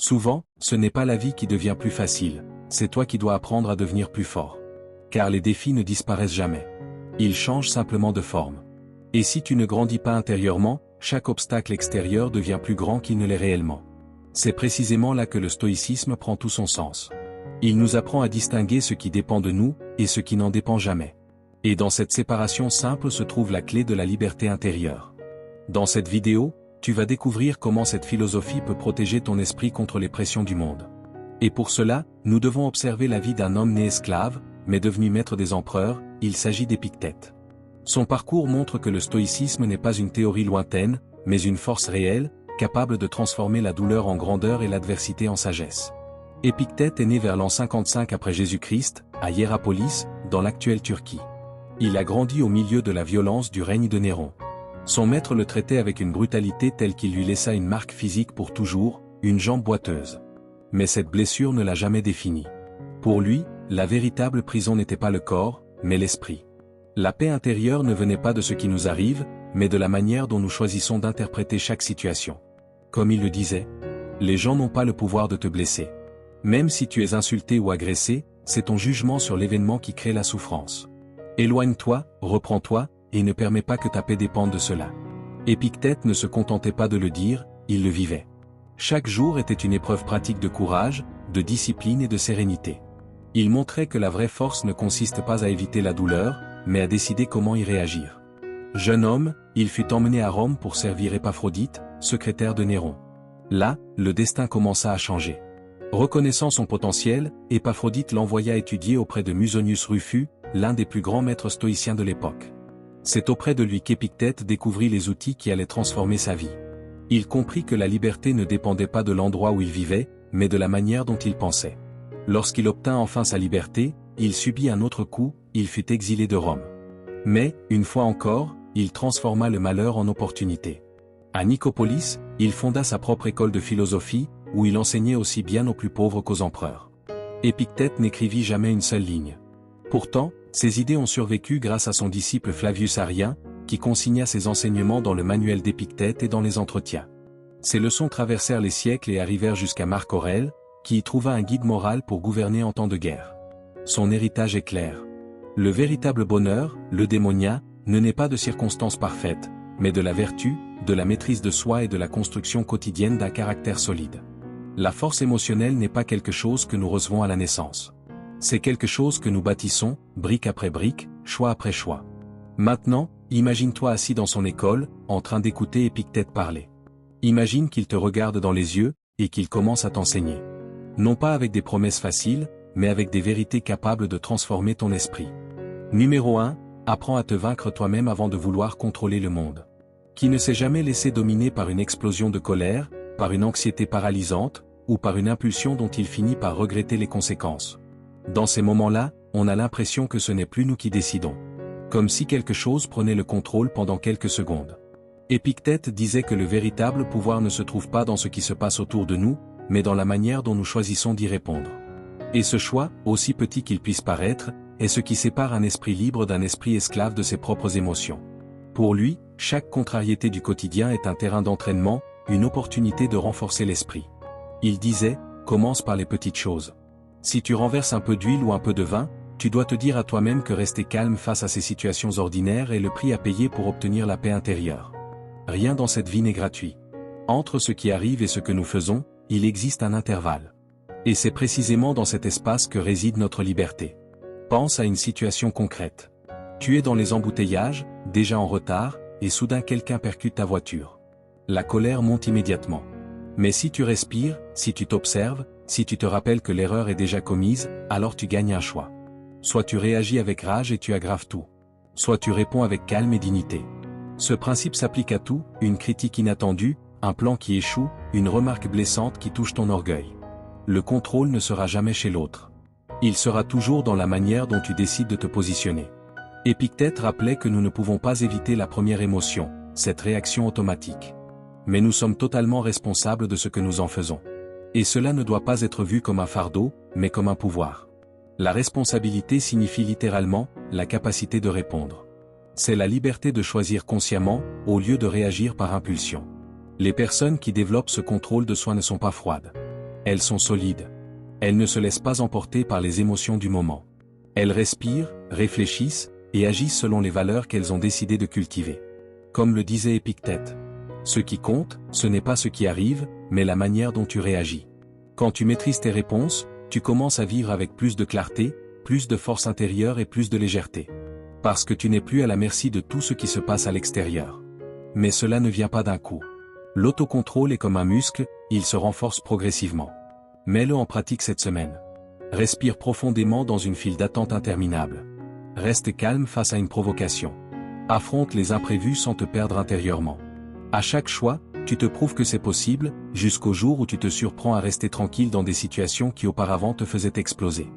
Souvent, ce n'est pas la vie qui devient plus facile, c'est toi qui dois apprendre à devenir plus fort. Car les défis ne disparaissent jamais. Ils changent simplement de forme. Et si tu ne grandis pas intérieurement, chaque obstacle extérieur devient plus grand qu'il ne l'est réellement. C'est précisément là que le stoïcisme prend tout son sens. Il nous apprend à distinguer ce qui dépend de nous, et ce qui n'en dépend jamais. Et dans cette séparation simple se trouve la clé de la liberté intérieure. Dans cette vidéo, tu vas découvrir comment cette philosophie peut protéger ton esprit contre les pressions du monde. Et pour cela, nous devons observer la vie d'un homme né esclave, mais devenu maître des empereurs, il s'agit d'Épictète. Son parcours montre que le stoïcisme n'est pas une théorie lointaine, mais une force réelle, capable de transformer la douleur en grandeur et l'adversité en sagesse. Épictète est né vers l'an 55 après Jésus-Christ, à Hiérapolis, dans l'actuelle Turquie. Il a grandi au milieu de la violence du règne de Néron. Son maître le traitait avec une brutalité telle qu'il lui laissa une marque physique pour toujours, une jambe boiteuse. Mais cette blessure ne l'a jamais défini. Pour lui, la véritable prison n'était pas le corps, mais l'esprit. La paix intérieure ne venait pas de ce qui nous arrive, mais de la manière dont nous choisissons d'interpréter chaque situation. Comme il le disait, les gens n'ont pas le pouvoir de te blesser. Même si tu es insulté ou agressé, c'est ton jugement sur l'événement qui crée la souffrance. Éloigne-toi, reprends-toi, et ne permets pas que ta paix dépende de cela. Épictète ne se contentait pas de le dire, il le vivait. Chaque jour était une épreuve pratique de courage, de discipline et de sérénité. Il montrait que la vraie force ne consiste pas à éviter la douleur, mais à décider comment y réagir. Jeune homme, il fut emmené à Rome pour servir Épaphrodite, secrétaire de Néron. Là, le destin commença à changer. Reconnaissant son potentiel, Épaphrodite l'envoya étudier auprès de Musonius Rufus, l'un des plus grands maîtres stoïciens de l'époque. C'est auprès de lui qu'Épictète découvrit les outils qui allaient transformer sa vie. Il comprit que la liberté ne dépendait pas de l'endroit où il vivait, mais de la manière dont il pensait. Lorsqu'il obtint enfin sa liberté, il subit un autre coup, il fut exilé de Rome. Mais, une fois encore, il transforma le malheur en opportunité. À Nicopolis, il fonda sa propre école de philosophie, où il enseignait aussi bien aux plus pauvres qu'aux empereurs. Épictète n'écrivit jamais une seule ligne. Pourtant, ses idées ont survécu grâce à son disciple Flavius Arien, qui consigna ses enseignements dans le manuel d'Épictète et dans les entretiens. Ces leçons traversèrent les siècles et arrivèrent jusqu'à Marc Aurèle, qui y trouva un guide moral pour gouverner en temps de guerre. Son héritage est clair. Le véritable bonheur, le démonia, ne naît pas de circonstances parfaites, mais de la vertu, de la maîtrise de soi et de la construction quotidienne d'un caractère solide. La force émotionnelle n'est pas quelque chose que nous recevons à la naissance. C'est quelque chose que nous bâtissons, brique après brique, choix après choix. Maintenant, imagine-toi assis dans son école, en train d'écouter Épictète parler. Imagine qu'il te regarde dans les yeux, et qu'il commence à t'enseigner. Non pas avec des promesses faciles, mais avec des vérités capables de transformer ton esprit. Numéro 1, apprends à te vaincre toi-même avant de vouloir contrôler le monde. Qui ne s'est jamais laissé dominer par une explosion de colère, par une anxiété paralysante, ou par une impulsion dont il finit par regretter les conséquences. Dans ces moments-là, on a l'impression que ce n'est plus nous qui décidons. Comme si quelque chose prenait le contrôle pendant quelques secondes. Épictète disait que le véritable pouvoir ne se trouve pas dans ce qui se passe autour de nous, mais dans la manière dont nous choisissons d'y répondre. Et ce choix, aussi petit qu'il puisse paraître, est ce qui sépare un esprit libre d'un esprit esclave de ses propres émotions. Pour lui, chaque contrariété du quotidien est un terrain d'entraînement, une opportunité de renforcer l'esprit. Il disait, commence par les petites choses. Si tu renverses un peu d'huile ou un peu de vin, tu dois te dire à toi-même que rester calme face à ces situations ordinaires est le prix à payer pour obtenir la paix intérieure. Rien dans cette vie n'est gratuit. Entre ce qui arrive et ce que nous faisons, il existe un intervalle. Et c'est précisément dans cet espace que réside notre liberté. Pense à une situation concrète. Tu es dans les embouteillages, déjà en retard, et soudain quelqu'un percute ta voiture. La colère monte immédiatement. Mais si tu respires, si tu t'observes, si tu te rappelles que l'erreur est déjà commise, alors tu gagnes un choix. Soit tu réagis avec rage et tu aggraves tout. Soit tu réponds avec calme et dignité. Ce principe s'applique à tout, une critique inattendue, un plan qui échoue, une remarque blessante qui touche ton orgueil. Le contrôle ne sera jamais chez l'autre. Il sera toujours dans la manière dont tu décides de te positionner. Épictète rappelait que nous ne pouvons pas éviter la première émotion, cette réaction automatique. Mais nous sommes totalement responsables de ce que nous en faisons. Et cela ne doit pas être vu comme un fardeau, mais comme un pouvoir. La responsabilité signifie littéralement la capacité de répondre. C'est la liberté de choisir consciemment, au lieu de réagir par impulsion. Les personnes qui développent ce contrôle de soi ne sont pas froides. Elles sont solides. Elles ne se laissent pas emporter par les émotions du moment. Elles respirent, réfléchissent, et agissent selon les valeurs qu'elles ont décidé de cultiver. Comme le disait Épictète. Ce qui compte, ce n'est pas ce qui arrive, mais la manière dont tu réagis. Quand tu maîtrises tes réponses, tu commences à vivre avec plus de clarté, plus de force intérieure et plus de légèreté. Parce que tu n'es plus à la merci de tout ce qui se passe à l'extérieur. Mais cela ne vient pas d'un coup. L'autocontrôle est comme un muscle, il se renforce progressivement. Mets-le en pratique cette semaine. Respire profondément dans une file d'attente interminable. Reste calme face à une provocation. Affronte les imprévus sans te perdre intérieurement. À chaque choix, tu te prouves que c'est possible, jusqu'au jour où tu te surprends à rester tranquille dans des situations qui auparavant te faisaient exploser.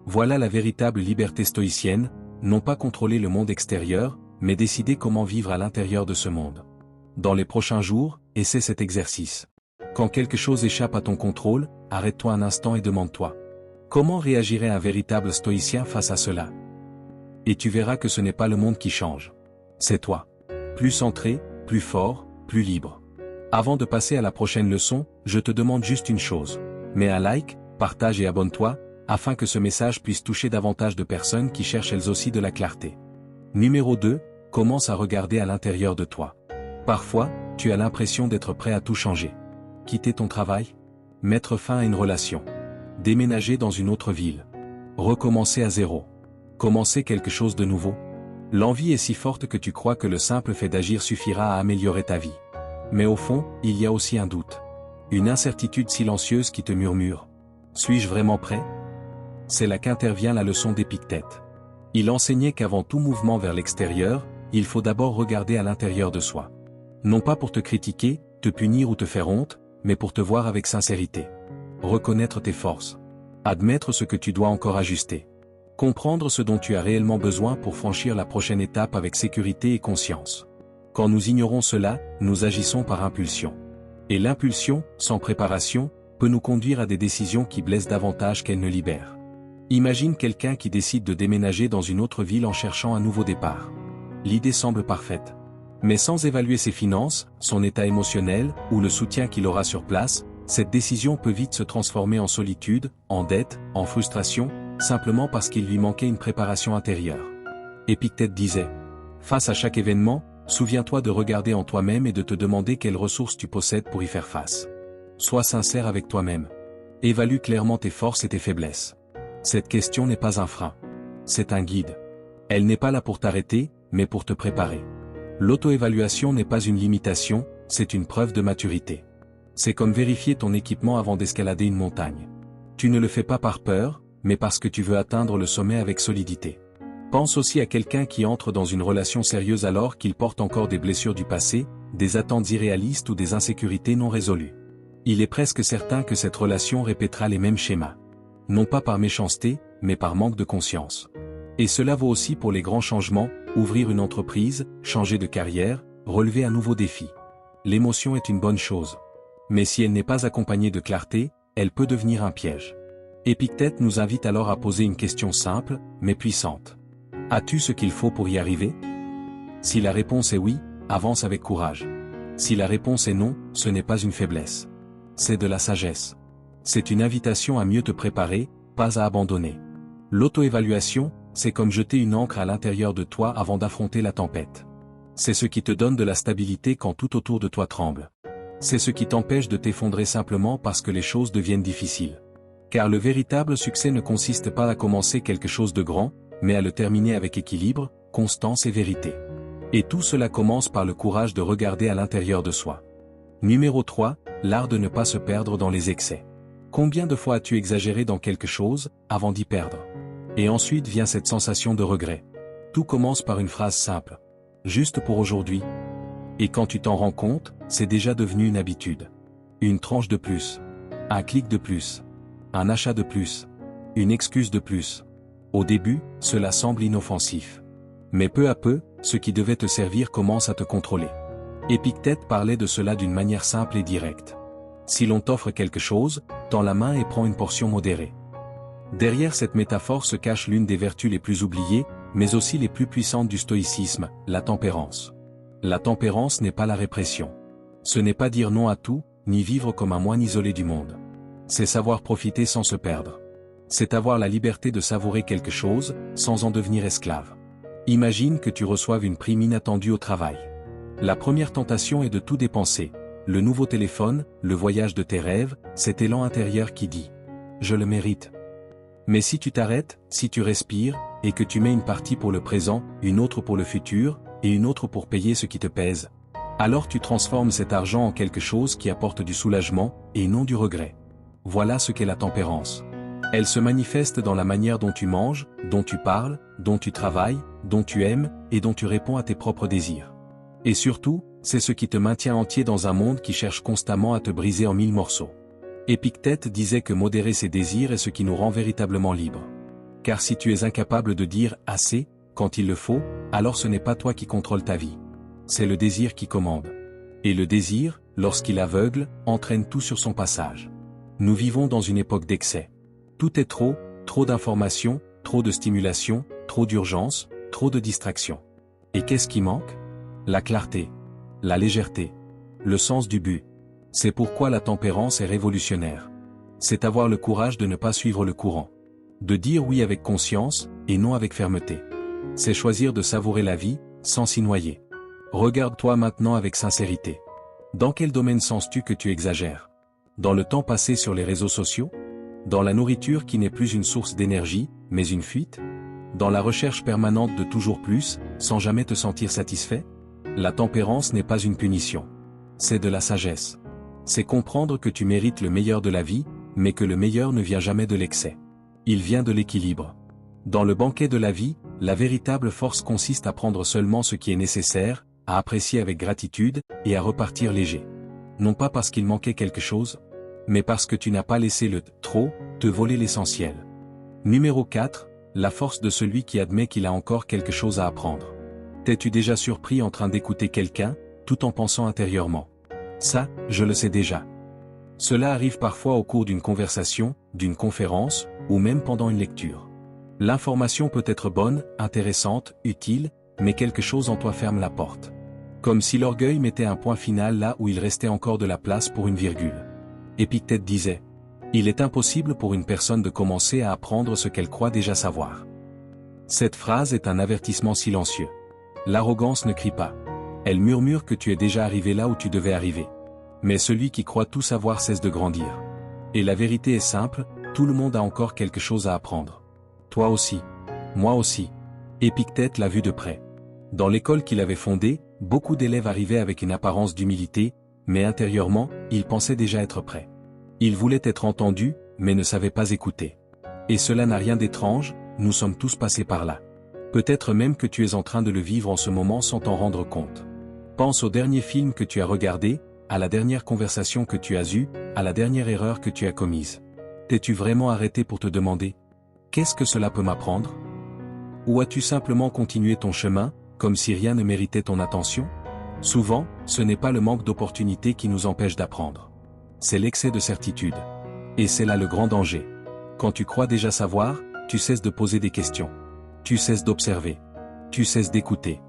Voilà la véritable liberté stoïcienne, non pas contrôler le monde extérieur, mais décider comment vivre à l'intérieur de ce monde. Dans les prochains jours, essaie cet exercice. Quand quelque chose échappe à ton contrôle, arrête-toi un instant et demande-toi. Comment réagirait un véritable stoïcien face à cela? Et tu verras que ce n'est pas le monde qui change. C'est toi. Plus centré, plus fort, plus libre. Avant de passer à la prochaine leçon, je te demande juste une chose. Mets un like, partage et abonne-toi, afin que ce message puisse toucher davantage de personnes qui cherchent elles aussi de la clarté. Numéro 2, commence à regarder à l'intérieur de toi. Parfois, tu as l'impression d'être prêt à tout changer. Quitter ton travail? Mettre fin à une relation? Déménager dans une autre ville? Recommencer à zéro? Commencer quelque chose de nouveau? L'envie est si forte que tu crois que le simple fait d'agir suffira à améliorer ta vie. Mais au fond, il y a aussi un doute. Une incertitude silencieuse qui te murmure. Suis-je vraiment prêt? C'est là qu'intervient la leçon d'Épictète. Il enseignait qu'avant tout mouvement vers l'extérieur, il faut d'abord regarder à l'intérieur de soi. Non pas pour te critiquer, te punir ou te faire honte, mais pour te voir avec sincérité. Reconnaître tes forces. Admettre ce que tu dois encore ajuster. Comprendre ce dont tu as réellement besoin pour franchir la prochaine étape avec sécurité et conscience. Quand nous ignorons cela, nous agissons par impulsion. Et l'impulsion, sans préparation, peut nous conduire à des décisions qui blessent davantage qu'elles ne libèrent. Imagine quelqu'un qui décide de déménager dans une autre ville en cherchant un nouveau départ. L'idée semble parfaite. Mais sans évaluer ses finances, son état émotionnel, ou le soutien qu'il aura sur place, cette décision peut vite se transformer en solitude, en dette, en frustration, simplement parce qu'il lui manquait une préparation intérieure. Épictète disait, face à chaque événement, souviens-toi de regarder en toi-même et de te demander quelles ressources tu possèdes pour y faire face. Sois sincère avec toi-même. Évalue clairement tes forces et tes faiblesses. Cette question n'est pas un frein. C'est un guide. Elle n'est pas là pour t'arrêter, mais pour te préparer. L'auto-évaluation n'est pas une limitation, c'est une preuve de maturité. C'est comme vérifier ton équipement avant d'escalader une montagne. Tu ne le fais pas par peur, mais parce que tu veux atteindre le sommet avec solidité. Pense aussi à quelqu'un qui entre dans une relation sérieuse alors qu'il porte encore des blessures du passé, des attentes irréalistes ou des insécurités non résolues. Il est presque certain que cette relation répétera les mêmes schémas. Non pas par méchanceté, mais par manque de conscience. Et cela vaut aussi pour les grands changements, ouvrir une entreprise, changer de carrière, relever un nouveau défi. L'émotion est une bonne chose. Mais si elle n'est pas accompagnée de clarté, elle peut devenir un piège. Épictète nous invite alors à poser une question simple, mais puissante. As-tu ce qu'il faut pour y arriver? Si la réponse est oui, avance avec courage. Si la réponse est non, ce n'est pas une faiblesse. C'est de la sagesse. C'est une invitation à mieux te préparer, pas à abandonner. L'auto-évaluation, c'est comme jeter une ancre à l'intérieur de toi avant d'affronter la tempête. C'est ce qui te donne de la stabilité quand tout autour de toi tremble. C'est ce qui t'empêche de t'effondrer simplement parce que les choses deviennent difficiles. Car le véritable succès ne consiste pas à commencer quelque chose de grand, mais à le terminer avec équilibre, constance et vérité. Et tout cela commence par le courage de regarder à l'intérieur de soi. Numéro 3, l'art de ne pas se perdre dans les excès. Combien de fois as-tu exagéré dans quelque chose, avant d'y perdre? Et ensuite vient cette sensation de regret. Tout commence par une phrase simple. Juste pour aujourd'hui. Et quand tu t'en rends compte, c'est déjà devenu une habitude. Une tranche de plus. Un clic de plus. Un achat de plus. Une excuse de plus. Au début, cela semble inoffensif. Mais peu à peu, ce qui devait te servir commence à te contrôler. Épictète parlait de cela d'une manière simple et directe. Si l'on t'offre quelque chose, tends la main et prends une portion modérée. Derrière cette métaphore se cache l'une des vertus les plus oubliées, mais aussi les plus puissantes du stoïcisme, la tempérance. La tempérance n'est pas la répression. Ce n'est pas dire non à tout, ni vivre comme un moine isolé du monde. C'est savoir profiter sans se perdre. C'est avoir la liberté de savourer quelque chose, sans en devenir esclave. Imagine que tu reçoives une prime inattendue au travail. La première tentation est de tout dépenser. Le nouveau téléphone, le voyage de tes rêves, cet élan intérieur qui dit « Je le mérite ». Mais si tu t'arrêtes, si tu respires, et que tu mets une partie pour le présent, une autre pour le futur, et une autre pour payer ce qui te pèse, alors tu transformes cet argent en quelque chose qui apporte du soulagement, et non du regret. Voilà ce qu'est la tempérance. Elle se manifeste dans la manière dont tu manges, dont tu parles, dont tu travailles, dont tu aimes, et dont tu réponds à tes propres désirs. Et surtout, c'est ce qui te maintient entier dans un monde qui cherche constamment à te briser en 1000 morceaux. Épictète disait que modérer ses désirs est ce qui nous rend véritablement libres. Car si tu es incapable de dire « assez » quand il le faut, alors ce n'est pas toi qui contrôle ta vie. C'est le désir qui commande. Et le désir, lorsqu'il aveugle, entraîne tout sur son passage. Nous vivons dans une époque d'excès. Tout est trop d'informations, trop de stimulation, trop d'urgence, trop de distractions. Et qu'est-ce qui manque? La clarté, la légèreté, le sens du but. C'est pourquoi la tempérance est révolutionnaire. C'est avoir le courage de ne pas suivre le courant. De dire oui avec conscience, et non avec fermeté. C'est choisir de savourer la vie, sans s'y noyer. Regarde-toi maintenant avec sincérité. Dans quel domaine sens-tu que tu exagères? Dans le temps passé sur les réseaux sociaux? Dans la nourriture qui n'est plus une source d'énergie, mais une fuite? Dans la recherche permanente de toujours plus, sans jamais te sentir satisfait? La tempérance n'est pas une punition. C'est de la sagesse. C'est comprendre que tu mérites le meilleur de la vie, mais que le meilleur ne vient jamais de l'excès. Il vient de l'équilibre. Dans le banquet de la vie, la véritable force consiste à prendre seulement ce qui est nécessaire, à apprécier avec gratitude, et à repartir léger. Non pas parce qu'il manquait quelque chose, mais parce que tu n'as pas laissé le « trop » te voler l'essentiel. Numéro 4, la force de celui qui admet qu'il a encore quelque chose à apprendre. T'es-tu déjà surpris en train d'écouter quelqu'un, tout en pensant intérieurement « Ça, je le sais déjà ». Cela arrive parfois au cours d'une conversation, d'une conférence, ou même pendant une lecture. L'information peut être bonne, intéressante, utile, mais quelque chose en toi ferme la porte. Comme si l'orgueil mettait un point final là où il restait encore de la place pour une virgule. Épictète disait « Il est impossible pour une personne de commencer à apprendre ce qu'elle croit déjà savoir ». Cette phrase est un avertissement silencieux. L'arrogance ne crie pas. Elle murmure que tu es déjà arrivé là où tu devais arriver. Mais celui qui croit tout savoir cesse de grandir. Et la vérité est simple, tout le monde a encore quelque chose à apprendre. Toi aussi. Moi aussi. Épictète l'a vu de près. Dans l'école qu'il avait fondée, beaucoup d'élèves arrivaient avec une apparence d'humilité, mais intérieurement, ils pensaient déjà être prêts. Ils voulaient être entendus, mais ne savaient pas écouter. Et cela n'a rien d'étrange, nous sommes tous passés par là. Peut-être même que tu es en train de le vivre en ce moment sans t'en rendre compte. Pense au dernier film que tu as regardé, à la dernière conversation que tu as eue, à la dernière erreur que tu as commise. T'es-tu vraiment arrêté pour te demander « Qu'est-ce que cela peut m'apprendre » Ou as-tu simplement continué ton chemin, comme si rien ne méritait ton attention? Souvent, ce n'est pas le manque d'opportunités qui nous empêche d'apprendre. C'est l'excès de certitude. Et c'est là le grand danger. Quand tu crois déjà savoir, tu cesses de poser des questions. Tu cesses d'observer. Tu cesses d'écouter.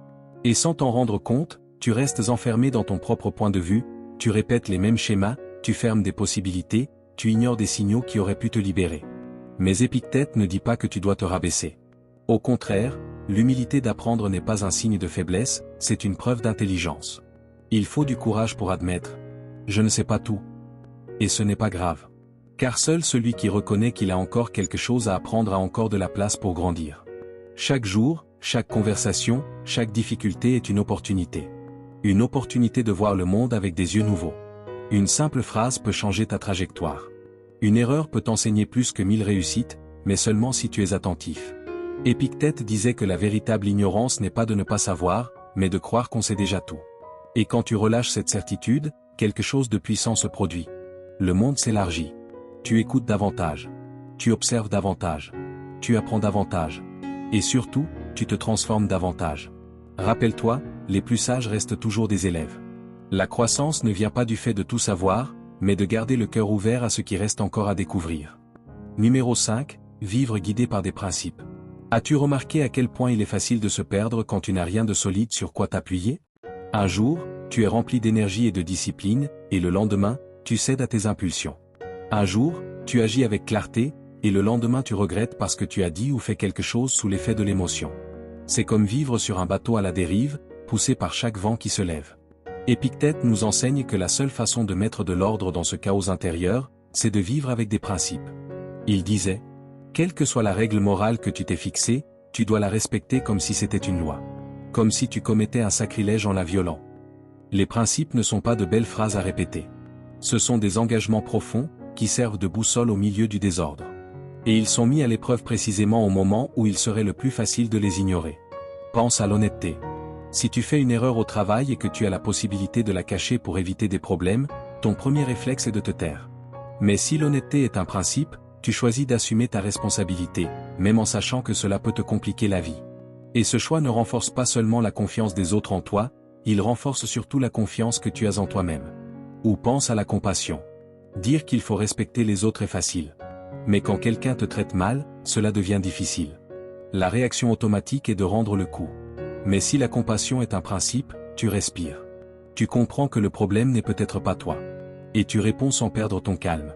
Et sans t'en rendre compte, tu restes enfermé dans ton propre point de vue, tu répètes les mêmes schémas, tu fermes des possibilités, tu ignores des signaux qui auraient pu te libérer. Mais Épictète ne dit pas que tu dois te rabaisser. Au contraire, l'humilité d'apprendre n'est pas un signe de faiblesse, c'est une preuve d'intelligence. Il faut du courage pour admettre « Je ne sais pas tout ». Et ce n'est pas grave. Car seul celui qui reconnaît qu'il a encore quelque chose à apprendre a encore de la place pour grandir. Chaque jour, chaque conversation, chaque difficulté est une opportunité. Une opportunité de voir le monde avec des yeux nouveaux. Une simple phrase peut changer ta trajectoire. Une erreur peut t'enseigner plus que 1000 réussites, mais seulement si tu es attentif. Épictète disait que la véritable ignorance n'est pas de ne pas savoir, mais de croire qu'on sait déjà tout. Et quand tu relâches cette certitude, quelque chose de puissant se produit. Le monde s'élargit. Tu écoutes davantage. Tu observes davantage. Tu apprends davantage. Et surtout, tu te transformes davantage. Rappelle-toi, les plus sages restent toujours des élèves. La croissance ne vient pas du fait de tout savoir, mais de garder le cœur ouvert à ce qui reste encore à découvrir. Numéro 5, vivre guidé par des principes. As-tu remarqué à quel point il est facile de se perdre quand tu n'as rien de solide sur quoi t'appuyer? Un jour, tu es rempli d'énergie et de discipline, et le lendemain, tu cèdes à tes impulsions. Un jour, tu agis avec clarté, et le lendemain tu regrettes parce que tu as dit ou fait quelque chose sous l'effet de l'émotion. C'est comme vivre sur un bateau à la dérive, poussé par chaque vent qui se lève. Épictète nous enseigne que la seule façon de mettre de l'ordre dans ce chaos intérieur, c'est de vivre avec des principes. Il disait, « Quelle que soit la règle morale que tu t'es fixée, tu dois la respecter comme si c'était une loi. Comme si tu commettais un sacrilège en la violant. » Les principes ne sont pas de belles phrases à répéter. Ce sont des engagements profonds, qui servent de boussole au milieu du désordre. Et ils sont mis à l'épreuve précisément au moment où il serait le plus facile de les ignorer. Pense à l'honnêteté. Si tu fais une erreur au travail et que tu as la possibilité de la cacher pour éviter des problèmes, ton premier réflexe est de te taire. Mais si l'honnêteté est un principe, tu choisis d'assumer ta responsabilité, même en sachant que cela peut te compliquer la vie. Et ce choix ne renforce pas seulement la confiance des autres en toi, il renforce surtout la confiance que tu as en toi-même. Ou pense à la compassion. Dire qu'il faut respecter les autres est facile. Mais quand quelqu'un te traite mal, cela devient difficile. La réaction automatique est de rendre le coup. Mais si la compassion est un principe, tu respires. Tu comprends que le problème n'est peut-être pas toi. Et tu réponds sans perdre ton calme.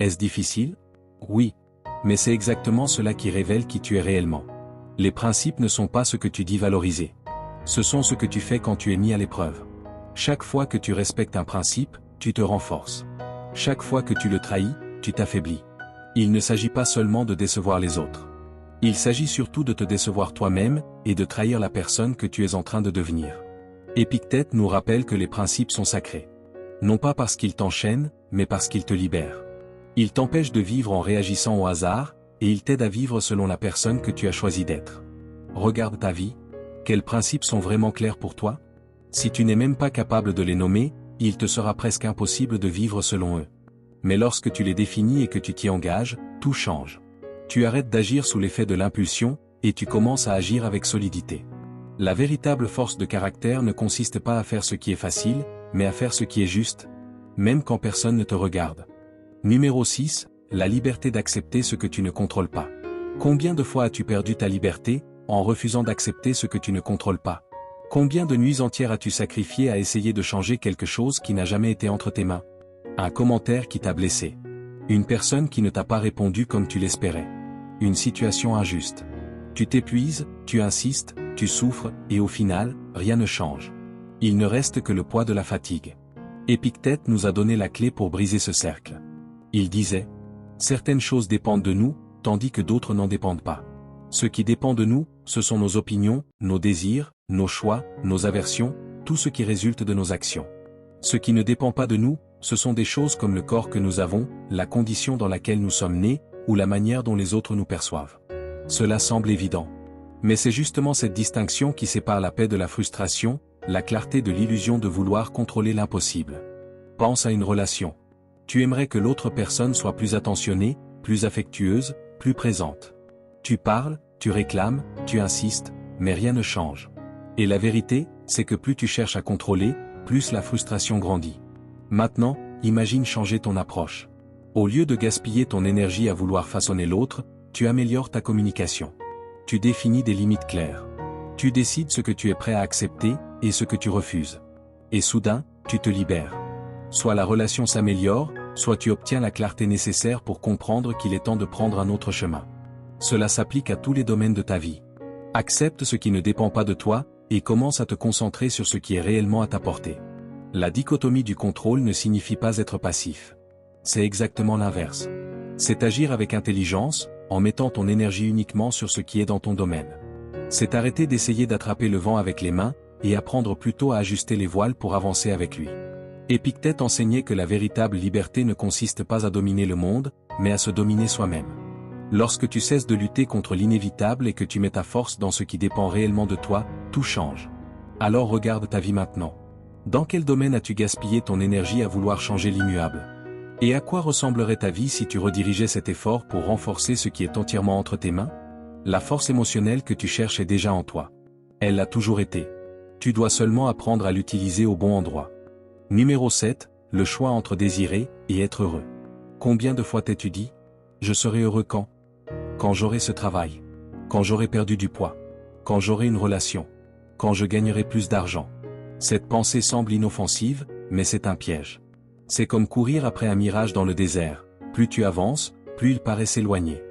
Est-ce difficile? Oui. Mais c'est exactement cela qui révèle qui tu es réellement. Les principes ne sont pas ce que tu dis valoriser. Ce sont ce que tu fais quand tu es mis à l'épreuve. Chaque fois que tu respectes un principe, tu te renforces. Chaque fois que tu le trahis, tu t'affaiblis. Il ne s'agit pas seulement de décevoir les autres. Il s'agit surtout de te décevoir toi-même, et de trahir la personne que tu es en train de devenir. Épictète nous rappelle que les principes sont sacrés. Non pas parce qu'ils t'enchaînent, mais parce qu'ils te libèrent. Ils t'empêchent de vivre en réagissant au hasard, et ils t'aident à vivre selon la personne que tu as choisi d'être. Regarde ta vie. Quels principes sont vraiment clairs pour toi? Si tu n'es même pas capable de les nommer, il te sera presque impossible de vivre selon eux. Mais lorsque tu les définis et que tu t'y engages, tout change. Tu arrêtes d'agir sous l'effet de l'impulsion, et tu commences à agir avec solidité. La véritable force de caractère ne consiste pas à faire ce qui est facile, mais à faire ce qui est juste, même quand personne ne te regarde. Numéro 6, la liberté d'accepter ce que tu ne contrôles pas. Combien de fois as-tu perdu ta liberté, en refusant d'accepter ce que tu ne contrôles pas? Combien de nuits entières as-tu sacrifié à essayer de changer quelque chose qui n'a jamais été entre tes mains? Un commentaire qui t'a blessé. Une personne qui ne t'a pas répondu comme tu l'espérais. Une situation injuste. Tu t'épuises, tu insistes, tu souffres, et au final, rien ne change. Il ne reste que le poids de la fatigue. Épictète nous a donné la clé pour briser ce cercle. Il disait, « Certaines choses dépendent de nous, tandis que d'autres n'en dépendent pas. Ce qui dépend de nous, ce sont nos opinions, nos désirs, nos choix, nos aversions, tout ce qui résulte de nos actions. Ce qui ne dépend pas de nous, ce sont des choses comme le corps que nous avons, la condition dans laquelle nous sommes nés, ou la manière dont les autres nous perçoivent. » Cela semble évident. Mais c'est justement cette distinction qui sépare la paix de la frustration, la clarté de l'illusion de vouloir contrôler l'impossible. Pense à une relation. Tu aimerais que l'autre personne soit plus attentionnée, plus affectueuse, plus présente. Tu parles, tu réclames, tu insistes, mais rien ne change. Et la vérité, c'est que plus tu cherches à contrôler, plus la frustration grandit. Maintenant, imagine changer ton approche. Au lieu de gaspiller ton énergie à vouloir façonner l'autre, tu améliores ta communication. Tu définis des limites claires. Tu décides ce que tu es prêt à accepter, et ce que tu refuses. Et soudain, tu te libères. Soit la relation s'améliore, soit tu obtiens la clarté nécessaire pour comprendre qu'il est temps de prendre un autre chemin. Cela s'applique à tous les domaines de ta vie. Accepte ce qui ne dépend pas de toi, et commence à te concentrer sur ce qui est réellement à ta portée. La dichotomie du contrôle ne signifie pas être passif. C'est exactement l'inverse. C'est agir avec intelligence, en mettant ton énergie uniquement sur ce qui est dans ton domaine. C'est arrêter d'essayer d'attraper le vent avec les mains, et apprendre plutôt à ajuster les voiles pour avancer avec lui. Épictète enseignait que la véritable liberté ne consiste pas à dominer le monde, mais à se dominer soi-même. Lorsque tu cesses de lutter contre l'inévitable et que tu mets ta force dans ce qui dépend réellement de toi, tout change. Alors regarde ta vie maintenant. Dans quel domaine as-tu gaspillé ton énergie à vouloir changer l'immuable? Et à quoi ressemblerait ta vie si tu redirigeais cet effort pour renforcer ce qui est entièrement entre tes mains? La force émotionnelle que tu cherches est déjà en toi. Elle l'a toujours été. Tu dois seulement apprendre à l'utiliser au bon endroit. Numéro 7, le choix entre désirer et être heureux. Combien de fois t'es-tu dit « Je serai heureux quand ?» Quand j'aurai ce travail. Quand j'aurai perdu du poids. Quand j'aurai une relation. Quand je gagnerai plus d'argent. Cette pensée semble inoffensive, mais c'est un piège. C'est comme courir après un mirage dans le désert. Plus tu avances, plus il paraît s'éloigner.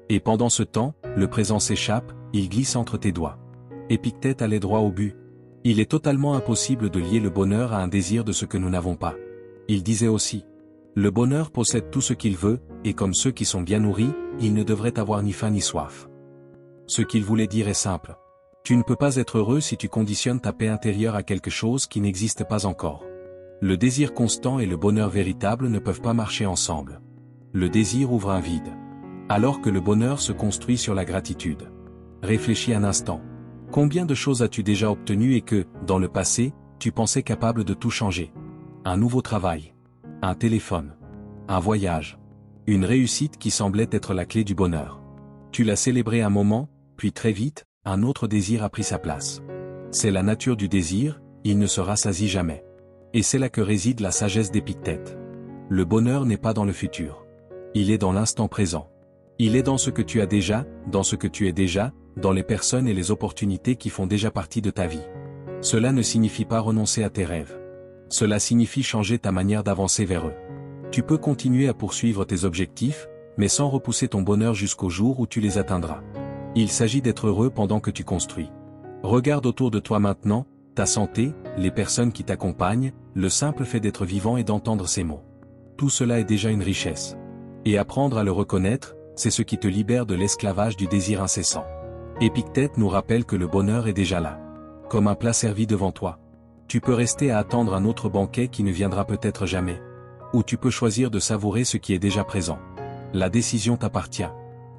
Et pendant ce temps, le présent s'échappe, il glisse entre tes doigts. Épictète allait droit au but. Il est totalement impossible de lier le bonheur à un désir de ce que nous n'avons pas. Il disait aussi: le bonheur possède tout ce qu'il veut, et comme ceux qui sont bien nourris, il ne devrait avoir ni faim ni soif. Ce qu'il voulait dire est simple. Tu ne peux pas être heureux si tu conditionnes ta paix intérieure à quelque chose qui n'existe pas encore. Le désir constant et le bonheur véritable ne peuvent pas marcher ensemble. Le désir ouvre un vide. Alors que le bonheur se construit sur la gratitude. Réfléchis un instant. Combien de choses as-tu déjà obtenues et que, dans le passé, tu pensais capable de tout changer? Un nouveau travail. Un téléphone. Un voyage. Une réussite qui semblait être la clé du bonheur. Tu l'as célébré un moment, puis très vite, un autre désir a pris sa place. C'est la nature du désir, il ne se rassasie jamais. Et c'est là que réside la sagesse d'Épictète. Le bonheur n'est pas dans le futur. Il est dans l'instant présent. Il est dans ce que tu as déjà, dans ce que tu es déjà, dans les personnes et les opportunités qui font déjà partie de ta vie. Cela ne signifie pas renoncer à tes rêves. Cela signifie changer ta manière d'avancer vers eux. Tu peux continuer à poursuivre tes objectifs, mais sans repousser ton bonheur jusqu'au jour où tu les atteindras. Il s'agit d'être heureux pendant que tu construis. Regarde autour de toi maintenant, ta santé, les personnes qui t'accompagnent, le simple fait d'être vivant et d'entendre ces mots. Tout cela est déjà une richesse. Et apprendre à le reconnaître, c'est ce qui te libère de l'esclavage du désir incessant. Épictète nous rappelle que le bonheur est déjà là. Comme un plat servi devant toi. Tu peux rester à attendre un autre banquet qui ne viendra peut-être jamais. Ou tu peux choisir de savourer ce qui est déjà présent. La décision t'appartient.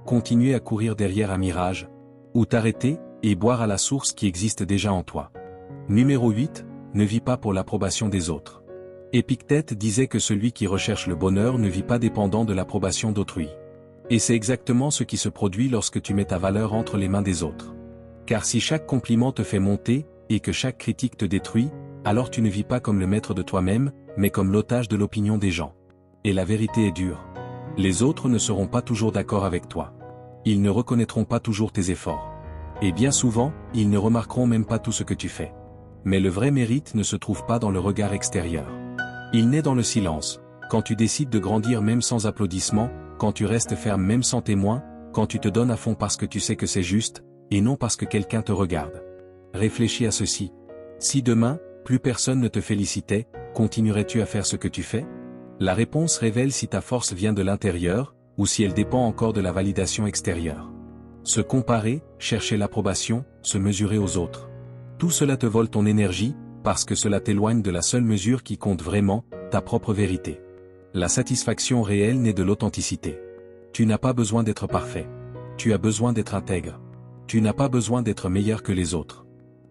Continuer à courir derrière un mirage. Ou t'arrêter, et boire à la source qui existe déjà en toi. Numéro 8, ne vis pas pour l'approbation des autres. Épictète disait que celui qui recherche le bonheur ne vit pas dépendant de l'approbation d'autrui. Et c'est exactement ce qui se produit lorsque tu mets ta valeur entre les mains des autres. Car si chaque compliment te fait monter, et que chaque critique te détruit, alors tu ne vis pas comme le maître de toi-même, mais comme l'otage de l'opinion des gens. Et la vérité est dure. Les autres ne seront pas toujours d'accord avec toi. Ils ne reconnaîtront pas toujours tes efforts. Et bien souvent, ils ne remarqueront même pas tout ce que tu fais. Mais le vrai mérite ne se trouve pas dans le regard extérieur. Il naît dans le silence, quand tu décides de grandir même sans applaudissements, quand tu restes ferme même sans témoin, quand tu te donnes à fond parce que tu sais que c'est juste, et non parce que quelqu'un te regarde. Réfléchis à ceci. Si demain, plus personne ne te félicitait, continuerais-tu à faire ce que tu fais? La réponse révèle si ta force vient de l'intérieur, ou si elle dépend encore de la validation extérieure. Se comparer, chercher l'approbation, se mesurer aux autres. Tout cela te vole ton énergie, parce que cela t'éloigne de la seule mesure qui compte vraiment, ta propre vérité. La satisfaction réelle naît de l'authenticité. Tu n'as pas besoin d'être parfait. Tu as besoin d'être intègre. Tu n'as pas besoin d'être meilleur que les autres.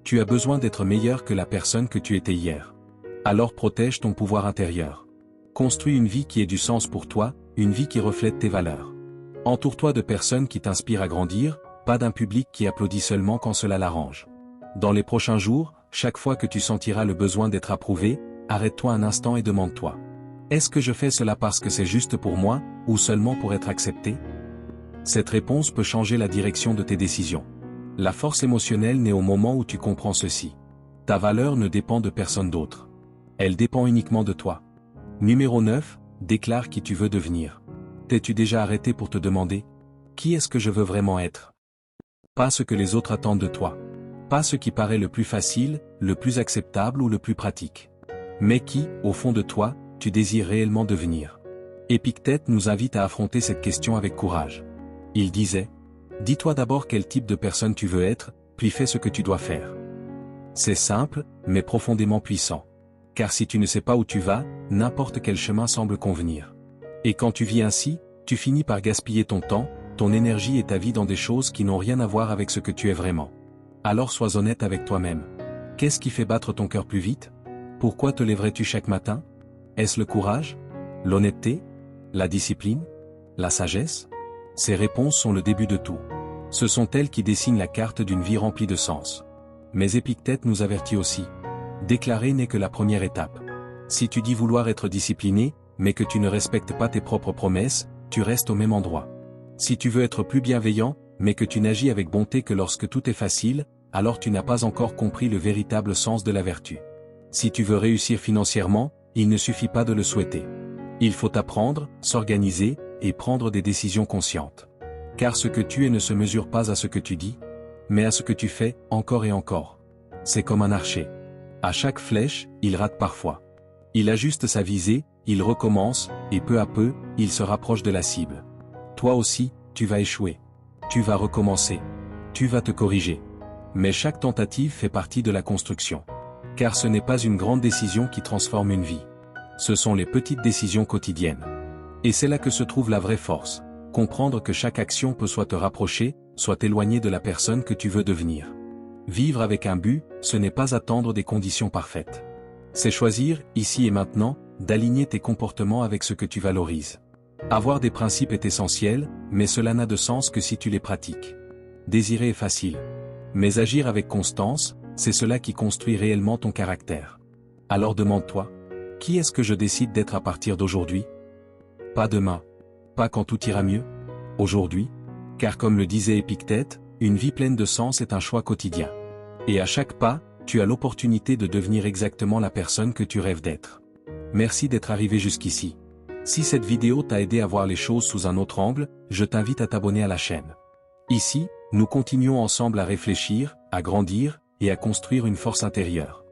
Tu as besoin d'être meilleur que la personne que tu étais hier. Alors protège ton pouvoir intérieur. Construis une vie qui ait du sens pour toi, une vie qui reflète tes valeurs. Entoure-toi de personnes qui t'inspirent à grandir, pas d'un public qui applaudit seulement quand cela l'arrange. Dans les prochains jours, chaque fois que tu sentiras le besoin d'être approuvé, arrête-toi un instant et demande-toi. Est-ce que je fais cela parce que c'est juste pour moi, ou seulement pour être accepté? Cette réponse peut changer la direction de tes décisions. La force émotionnelle naît au moment où tu comprends ceci. Ta valeur ne dépend de personne d'autre. Elle dépend uniquement de toi. Numéro 9, déclare qui tu veux devenir. T'es-tu déjà arrêté pour te demander « Qui est-ce que je veux vraiment être ?» Pas ce que les autres attendent de toi. Pas ce qui paraît le plus facile, le plus acceptable ou le plus pratique. Mais qui, au fond de toi, tu désires réellement devenir. Épictète nous invite à affronter cette question avec courage. Il disait « Dis-toi d'abord quel type de personne tu veux être, puis fais ce que tu dois faire. » C'est simple, mais profondément puissant. Car si tu ne sais pas où tu vas, n'importe quel chemin semble convenir. Et quand tu vis ainsi, tu finis par gaspiller ton temps, ton énergie et ta vie dans des choses qui n'ont rien à voir avec ce que tu es vraiment. Alors sois honnête avec toi-même. Qu'est-ce qui fait battre ton cœur plus vite? Pourquoi te lèverais-tu chaque matin? Est-ce le courage? L'honnêteté? La discipline? La sagesse? Ces réponses sont le début de tout. Ce sont elles qui dessinent la carte d'une vie remplie de sens. Mais Épictète nous avertit aussi. Déclarer n'est que la première étape. Si tu dis vouloir être discipliné, mais que tu ne respectes pas tes propres promesses, tu restes au même endroit. Si tu veux être plus bienveillant, mais que tu n'agis avec bonté que lorsque tout est facile, alors tu n'as pas encore compris le véritable sens de la vertu. Si tu veux réussir financièrement, il ne suffit pas de le souhaiter. Il faut apprendre, s'organiser, et prendre des décisions conscientes. Car ce que tu es ne se mesure pas à ce que tu dis, mais à ce que tu fais, encore et encore. C'est comme un archer. À chaque flèche, il rate parfois. Il ajuste sa visée, il recommence, et peu à peu, il se rapproche de la cible. Toi aussi, tu vas échouer. Tu vas recommencer. Tu vas te corriger. Mais chaque tentative fait partie de la construction. Car ce n'est pas une grande décision qui transforme une vie. Ce sont les petites décisions quotidiennes. Et c'est là que se trouve la vraie force. Comprendre que chaque action peut soit te rapprocher, soit t'éloigner de la personne que tu veux devenir. Vivre avec un but, ce n'est pas attendre des conditions parfaites. C'est choisir, ici et maintenant, d'aligner tes comportements avec ce que tu valorises. Avoir des principes est essentiel, mais cela n'a de sens que si tu les pratiques. Désirer est facile. Mais agir avec constance, c'est cela qui construit réellement ton caractère. Alors demande-toi, qui est-ce que je décide d'être à partir d'aujourd'hui? Pas demain. Pas quand tout ira mieux. Aujourd'hui. Car comme le disait Épictète, une vie pleine de sens est un choix quotidien. Et à chaque pas, tu as l'opportunité de devenir exactement la personne que tu rêves d'être. Merci d'être arrivé jusqu'ici. Si cette vidéo t'a aidé à voir les choses sous un autre angle, je t'invite à t'abonner à la chaîne. Ici, nous continuons ensemble à réfléchir, à grandir, et à construire une force intérieure.